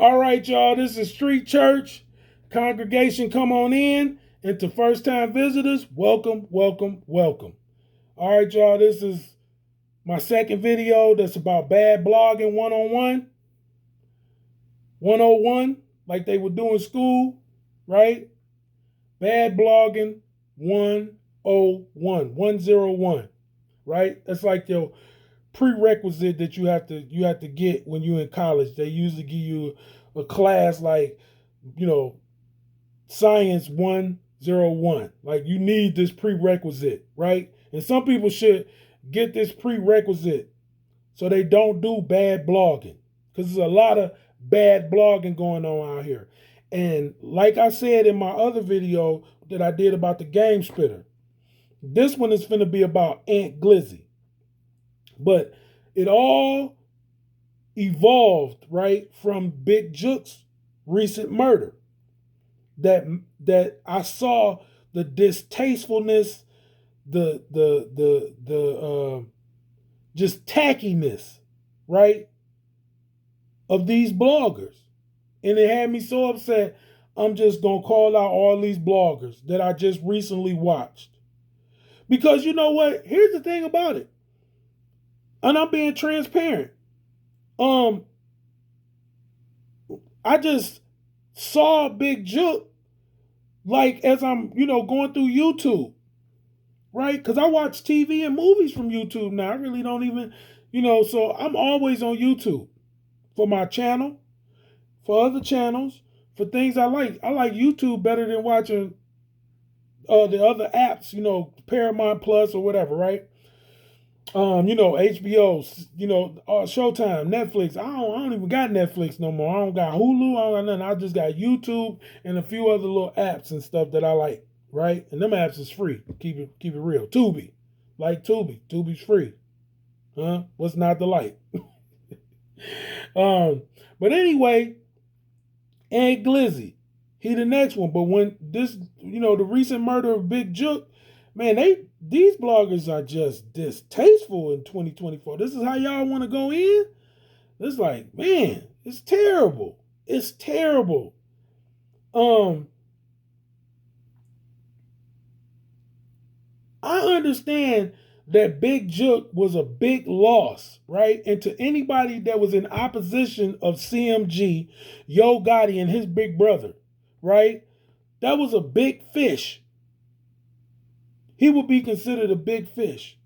All right, y'all, this is Street Church. Congregation, come on in. And to first time visitors, welcome, welcome, welcome. All right, y'all, this is my second video that's about bad blogging 101. 101, like they would do in school, right? Bad blogging 101, 101, right? That's like your prerequisite that you have to get when you're in college. They usually give you a class like, science 101. Like you need this prerequisite, right? And some people should get this prerequisite so they don't do bad blogging. Because there's a lot of bad blogging going on out here. And like I said in my other video that I did about the game spitter, this one is going to be about Aunt Glizzy. But it all evolved, right, from Big Jook's recent murder. That I saw the distastefulness, the just tackiness, right, of these bloggers. And it had me so upset, I'm just going to call out all these bloggers that I just recently watched. Because you know what? Here's the thing about it. And I'm being transparent. I just saw Big Jook like as I'm, going through YouTube, right? Because I watch TV and movies from YouTube now. I really don't even, so I'm always on YouTube for my channel, for other channels, for things I like. I like YouTube better than watching the other apps, Paramount Plus or whatever, right? HBO, Showtime, Netflix. I don't even got Netflix no more. I don't got Hulu. I don't got nothing. I just got YouTube and a few other little apps and stuff that I like, right? And them apps is free. Keep it real. Tubi, like Tubi. Tubi's free. Huh? What's not to like? But anyway, and Glizzy, he the next one. But when this, the recent murder of Big Jook, man, these bloggers are just distasteful in 2024. This is how y'all want to go in? It's like, man, it's terrible. It's terrible. I understand that Big Jook was a big loss, right? And to anybody that was in opposition of CMG, Yo Gotti and his big brother, right? That was a big fish. He would be considered a big fish.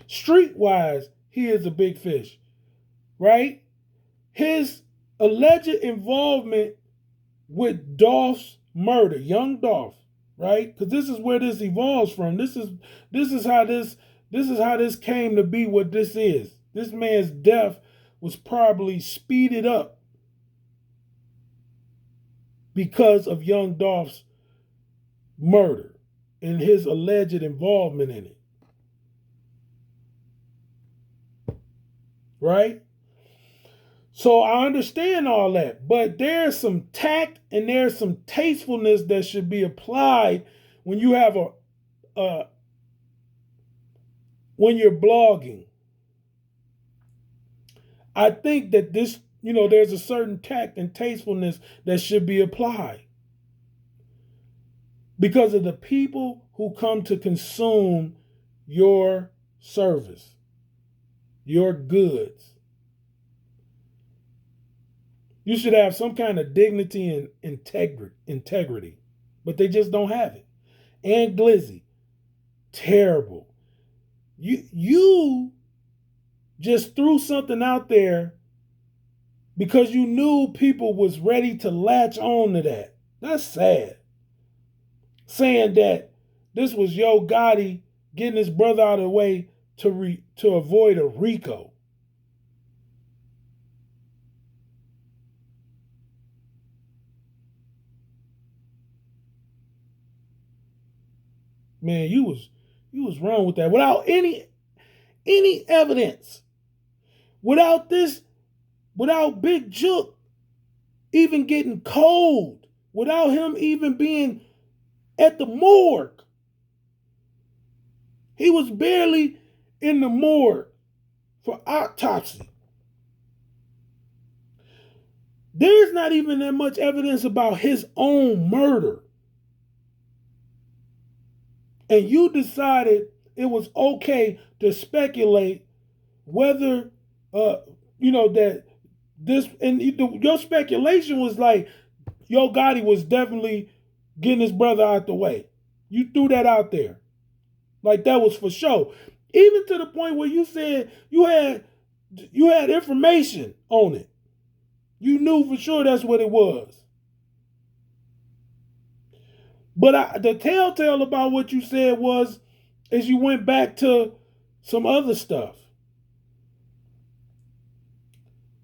Streetwise, he is a big fish, right? His alleged involvement with Dolph's murder, young Dolph, right? Because this is where this evolves from. This is how this came to be what this is. This man's death was probably speeded up because of young Dolph's murder and his alleged involvement in it. Right? So I understand all that, but there's some tact and there's some tastefulness that should be applied when you have when you're blogging. I think that this, there's a certain tact and tastefulness that should be applied because of the people who come to consume your service, your goods. You should have some kind of dignity and integrity, but they just don't have it. And Glizzy, terrible. You just threw something out there because you knew people was ready to latch on to that. That's sad. Saying that this was Yo Gotti getting his brother out of the way to avoid a RICO. Man, you was wrong with that. Without any evidence. Without Big Jook even getting cold. Without him even being at the morgue. He was barely in the morgue. for autopsy. There's not even that much evidence about his own murder. And you decided it was okay to speculate whether, that this, and your speculation was like, Yo Gotti was definitely getting his brother out the way. You threw that out there. Like that was for sure. Even to the point where you said you had information on it. You knew for sure that's what it was. But the telltale about what you said is you went back to some other stuff.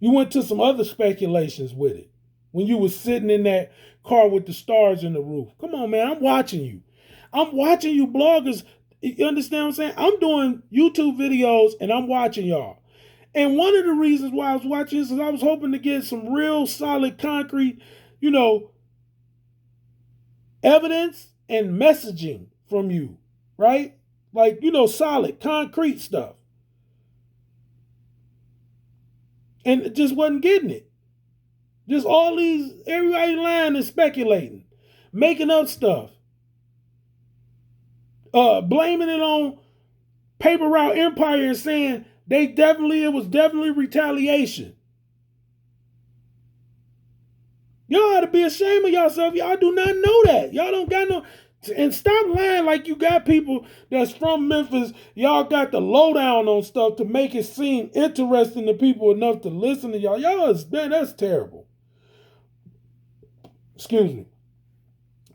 You went to some other speculations with it when you was sitting in that car with the stars in the roof. Come on, man, I'm watching you. I'm watching you bloggers. You understand what I'm saying? I'm doing YouTube videos and I'm watching y'all. And one of the reasons why I was watching this is I was hoping to get some real solid, concrete, evidence and messaging from you, right? Like, solid, concrete stuff. And it just wasn't getting it. Just everybody lying and speculating, making up stuff, blaming it on Paper Route Empire and saying it was definitely retaliation. Y'all ought to be ashamed of yourself. Y'all do not know that. Y'all don't got no. And stop lying like you got people that's from Memphis. Y'all got the lowdown on stuff to make it seem interesting to people enough to listen to y'all. Man, that's terrible. Excuse me.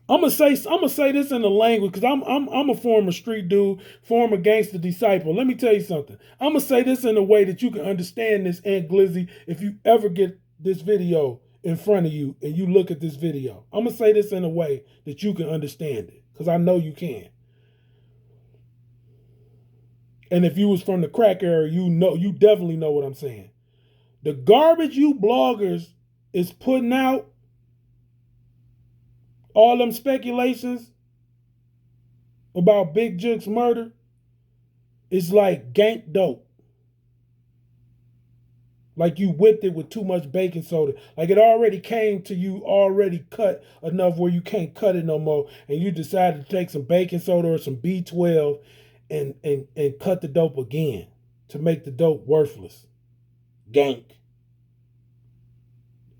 I'm gonna say this in the language because I'm a former street dude, former gangster disciple. Let me tell you something. I'm gonna say this in a way that you can understand this, and Glizzy, if you ever get this video in front of you and you look at this video. I'm gonna say this in a way that you can understand it, because I know you can. And if you was from the crack era, you definitely know what I'm saying. The garbage you bloggers is putting out, all them speculations about Big Jook's murder, is like gank dope. Like you whipped it with too much baking soda. Like it already came to you already cut enough where you can't cut it no more. And you decided to take some baking soda or some B12 and cut the dope again to make the dope worthless. Gank.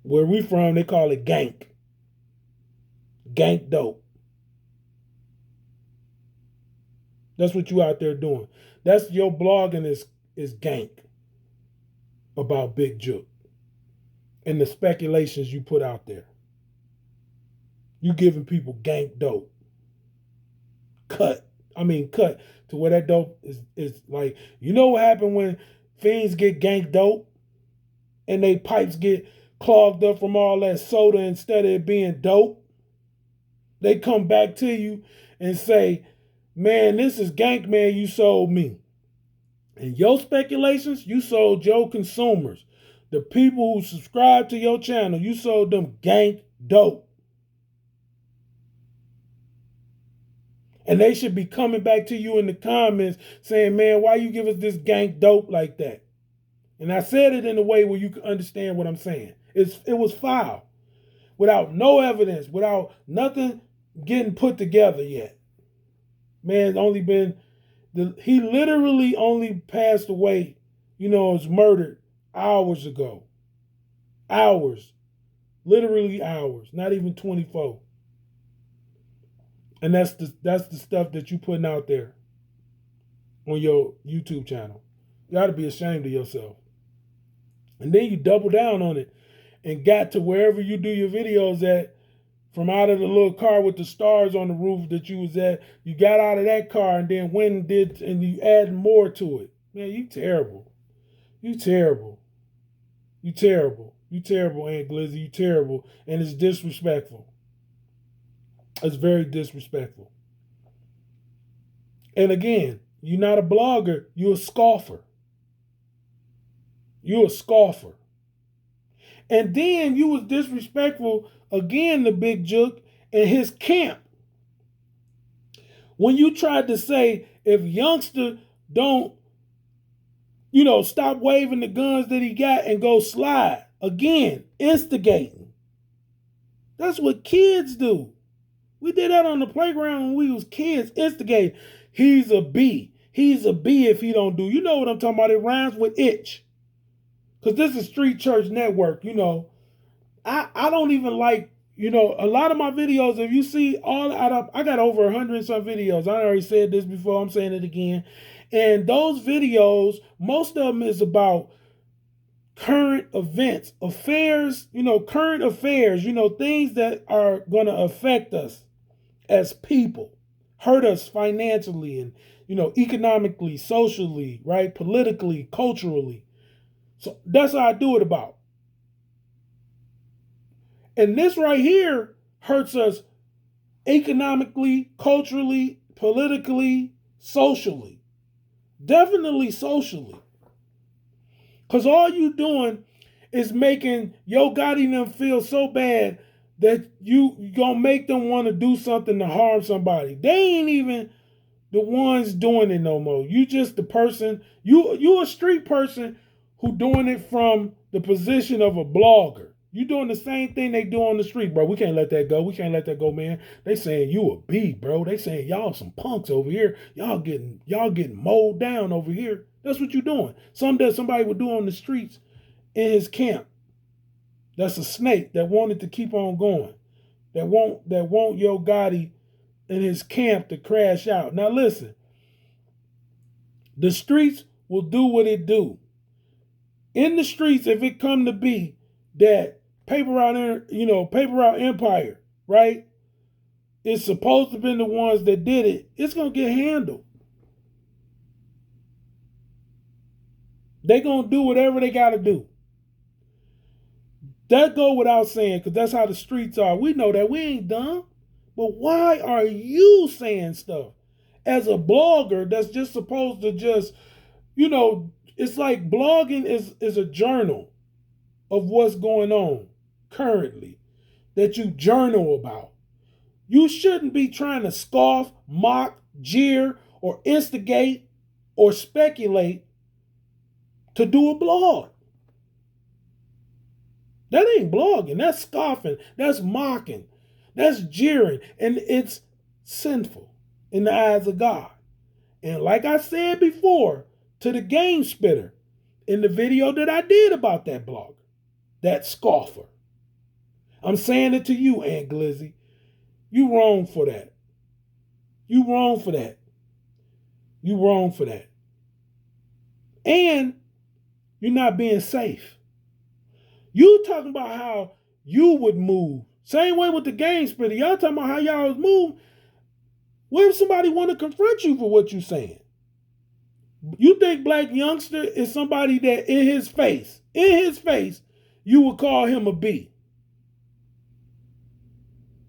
Where we from, they call it gank. Gank dope. That's what you out there doing. That's your blogging is gank about Big Jook and the speculations you put out there. You giving people gank dope. Cut to where that dope is like, you know what happened when fiends get gank dope and they pipes get clogged up from all that soda instead of it being dope? They come back to you and say, man, this is gank, man, you sold me. And your speculations, you sold your consumers. The people who subscribe to your channel, you sold them gank dope. And they should be coming back to you in the comments saying, man, why you give us this gank dope like that? And I said it in a way where you can understand what I'm saying. It was foul. Without no evidence, without nothing getting put together yet. Man, he literally only passed away, was murdered hours ago. Hours. Literally hours. Not even 24. And that's the stuff that you putting out there on your YouTube channel. You ought to be ashamed of yourself. And then you double down on it and got to wherever you do your videos at, from out of the little car with the stars on the roof that you was at. You got out of that car and then went and you add more to it. Man, you terrible. You terrible. You terrible. You terrible, Aunt Glizzy. You terrible. And it's disrespectful. It's very disrespectful. And again, you're not a blogger. You're a scoffer. You're a scoffer. And then you was disrespectful again to Big Jook and his camp. When you tried to say if youngster don't Stop waving the guns that he got and go slide. Again, instigating. That's what kids do. We did that on the playground when we was kids, instigating. He's a B. He's a B if he don't do. You know what I'm talking about. It rhymes with itch. Because this is Street Church Network, I don't even like, a lot of my videos, if you see I got over 100 and some videos. I already said this before, I'm saying it again. And those videos, most of them is about current events, affairs, current affairs, things that are going to affect us as people, hurt us financially and, economically, socially, right? Politically, culturally. So that's how I do it about. And this right here hurts us economically, culturally, politically, socially. Definitely socially. Because all you doing is making Yo Gotti them feel so bad that you gonna make them want to do something to harm somebody. They ain't even the ones doing it no more. You just the person, you a street person who doing it from the position of a blogger. You doing the same thing they do on the street, bro. We can't let that go. We can't let that go, man. They saying you a B, bro. They saying y'all some punks over here. Y'all getting mowed down over here. That's what you doing. Something that somebody would do on the streets in his camp. That's a snake that wanted to keep on going. That won't Yo Gotti in his camp to crash out. Now listen, the streets will do what it do. In the streets, if it come to be that paper route empire, right? It's supposed to be the ones that did it. It's gonna get handled. They gonna do whatever they gotta do. That go without saying, because that's how the streets are. We know that. We ain't dumb. But why are you saying stuff? As a blogger that's just supposed to just, it's like blogging is a journal of what's going on currently that you journal about. You shouldn't be trying to scoff, mock, jeer, or instigate or speculate to do a blog. That ain't blogging. That's scoffing. That's mocking. That's jeering. And it's sinful in the eyes of God. And like I said before to the game spitter in the video that I did about that blogger, that scoffer, I'm saying it to you, Aunt Glizzy. You wrong for that. You wrong for that. You wrong for that. And you're not being safe. You talking about how you would move. Same way with the game spitter. Y'all talking about how y'all was move. What if somebody want to confront you for what you saying? You think Black Youngster is somebody that in his face, you would call him a B.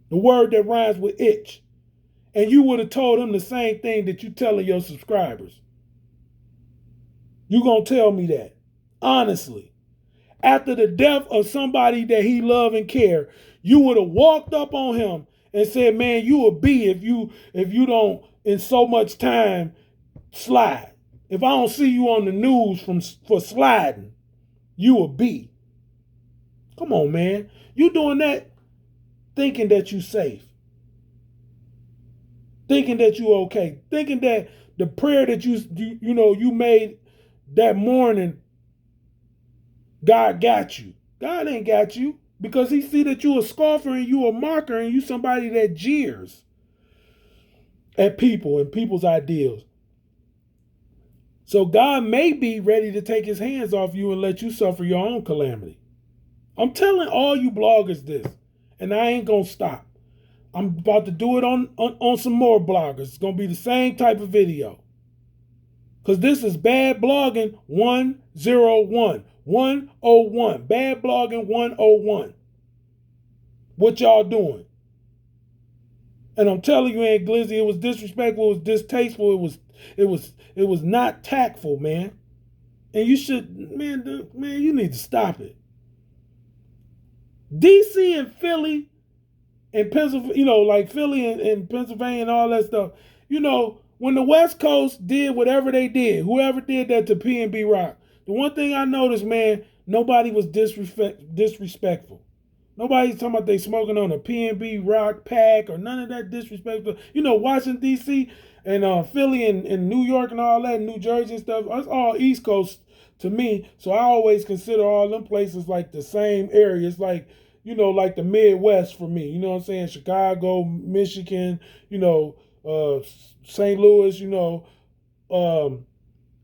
The word that rhymes with itch. And you would have told him the same thing that you telling your subscribers. You gonna tell me that. Honestly. After the death of somebody that he love and care, you would have walked up on him and said, man, you a B if you don't in so much time slide. If I don't see you on the news for sliding, you a B. Come on, man. You doing that thinking that you safe. Thinking that you okay. Thinking that the prayer that you made that morning, God got you. God ain't got you because he see that you a scoffer and you a mocker and you somebody that jeers at people and people's ideals. So God may be ready to take his hands off you and let you suffer your own calamity. I'm telling all you bloggers this, and I ain't gonna stop. I'm about to do it on some more bloggers. It's gonna be the same type of video. Because this is Bad Blogging 101. 101. Bad Blogging 101. What y'all doing? And I'm telling you, Aunt Glizzy, it was disrespectful, it was distasteful, it was not tactful, man. And you should, man, you need to stop it. DC and Philly and Pennsylvania, like Philly and Pennsylvania and all that stuff, when the West Coast did whatever they did, whoever did that to PNB Rock, the one thing I noticed, man, nobody was disrespectful. Nobody's talking about they smoking on a PNB Rock pack or none of that disrespectful. You know, Washington, D.C. and Philly and New York and all that, New Jersey and stuff, it's all East Coast to me. So I always consider all them places like the same area. It's like, you know, like the Midwest for me. You know what I'm saying? Chicago, Michigan, you know, St. Louis, you know,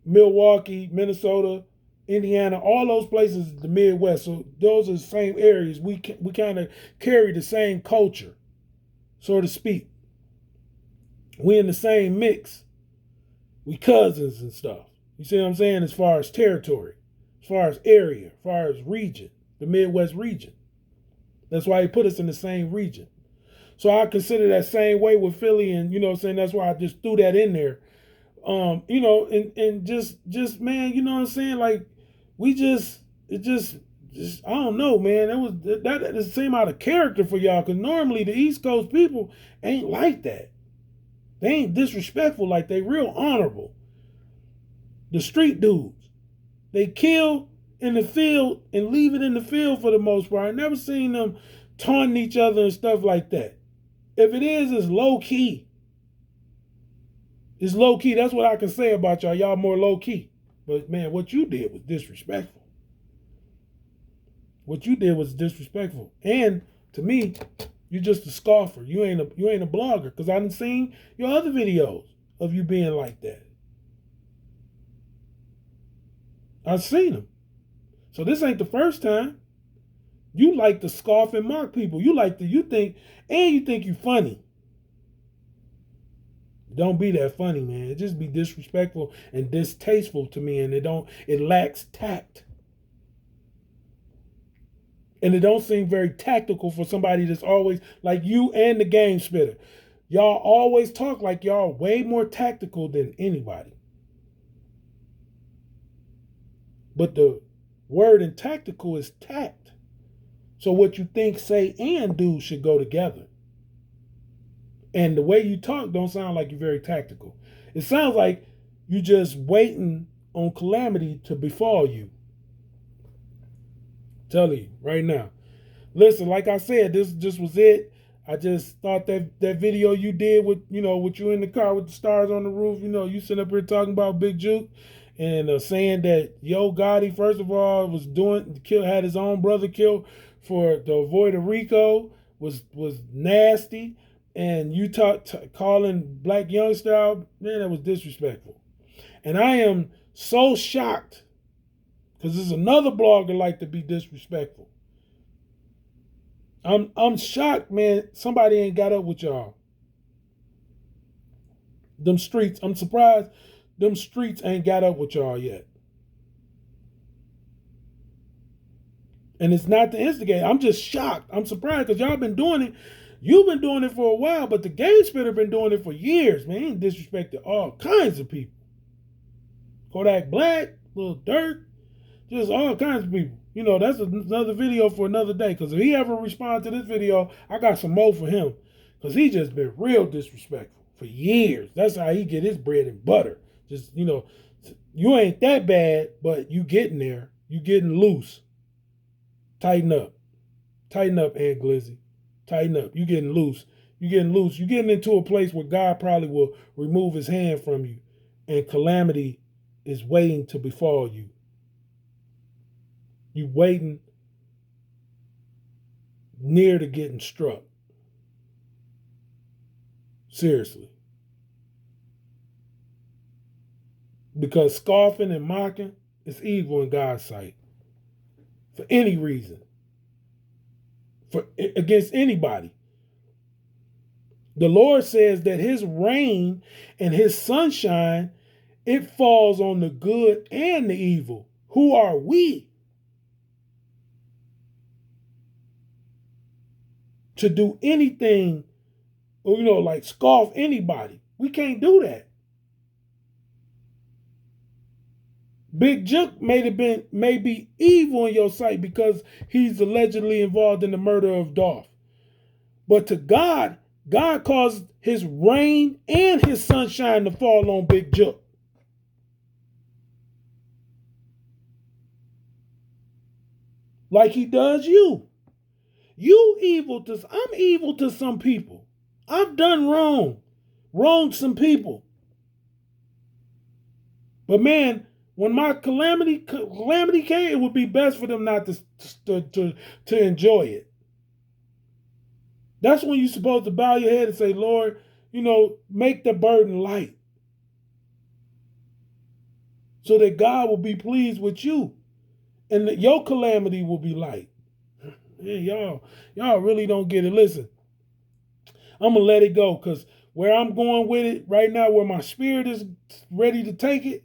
Milwaukee, Minnesota, Indiana, all those places, the Midwest. So those are the same areas. We kind of carry the same culture, so to speak. We in the same mix. We cousins and stuff. You see what I'm saying? As far as territory, as far as area, as far as region, the Midwest region. That's why he put us in the same region. So I consider that same way with Philly, and you know what I'm saying, that's why I just threw that in there. You know, and just man, you know what I'm saying? Like it just I don't know, man. That seemed out of character for y'all, because normally the East Coast people ain't like that. They ain't disrespectful, like they real honorable. The street dudes, they kill in the field and leave it in the field for the most part. I never seen them taunting each other and stuff like that. If it is, it's low key. It's low key. That's what I can say about y'all. Y'all more low key. But man, what you did was disrespectful. What you did was disrespectful. And to me, you're just a scoffer. You ain't a blogger, because I done seen your other videos of you being like that. I've seen them. So this ain't the first time. You like to scoff and mock people. You think you funny. Don't be that funny, man. It just be disrespectful and distasteful to me, and it lacks tact. And it don't seem very tactical for somebody that's always like you and the game spitter. Y'all always talk like y'all way more tactical than anybody. But the word in tactical is tact. So what you think, say, and do should go together. And the way you talk don't sound like you're very tactical. It sounds like you just waiting on calamity to befall you. Tell you right now. Listen, like I said, this just was it. I just thought that video you did with you in the car with the stars on the roof, you sitting up here talking about Big JOOK and saying that GOTTI, first of all, had his own brother killed to avoid a RICO, was nasty, and you calling Black Youngster out, man, that was disrespectful. And I am so shocked, because there's another blogger like to be disrespectful. I'm shocked, man. Somebody ain't got up with y'all. Them streets, I'm surprised them streets ain't got up with y'all yet. And it's not to instigate. I'm just shocked. I'm surprised, because y'all been doing it. You've been doing it for a while, but the game spitter been doing it for years, man. He ain't disrespected all kinds of people. Kodak Black, Lil Durk, just all kinds of people. That's another video for another day, because if he ever responds to this video, I got some more for him, because he just been real disrespectful for years. That's how he get his bread and butter. Just, you ain't that bad, but you getting there. You getting loose. Tighten up. Tighten up, Aunt Glizzy. Tighten up. You getting loose. You getting loose. You getting into a place where God probably will remove his hand from you, and calamity is waiting to befall you. You waiting near to getting struck. Seriously. Because scoffing and mocking is evil in God's sight. For any reason. Against anybody. The Lord says that his rain and his sunshine, it falls on the good and the evil. Who are we to do anything, or like scoff anybody? We can't do that. Big JOOK may be evil in your sight because he's allegedly involved in the murder of Dolph. But to God, God caused his rain and his sunshine to fall on Big Jook. Like he does you. I'm evil to some people. I've done wronged some people. But man, when my calamity came, it would be best for them not to enjoy it. That's when you're supposed to bow your head and say, Lord, make the burden light so that God will be pleased with you and that your calamity will be light. Yeah, y'all really don't get it. Listen, I'm going to let it go because where I'm going with it right now, where my spirit is ready to take it,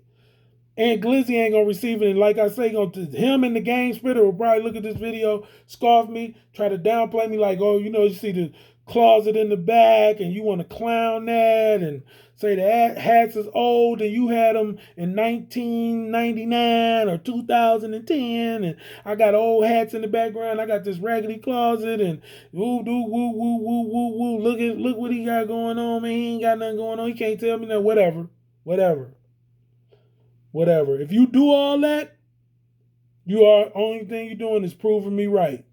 and Glizzy ain't gonna receive it. And like I say, him and the game spitter will probably look at this video, scoff me, try to downplay me like, oh, you see the closet in the back and you want to clown that and say the hats is old and you had them in 1999 or 2010 and I got old hats in the background. I got this raggedy closet and woo doo woo woo woo woo woo. Look what he got going on, man. He ain't got nothing going on. He can't tell me that. Whatever. If you do all that, only thing you're doing is proving me right.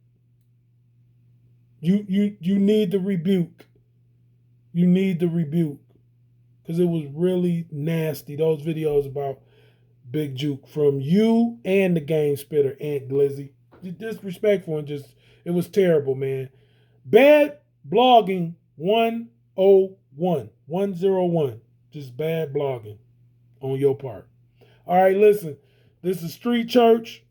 You need the rebuke. You need the rebuke. Because it was really nasty. Those videos about Big Juke from you and the game spitter, Aunt Glizzy. Disrespectful and it was terrible, man. Bad blogging 101. 101. Just bad blogging on your part. All right, listen, this is Street Church.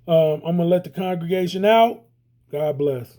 I'm going to let the congregation out. God bless.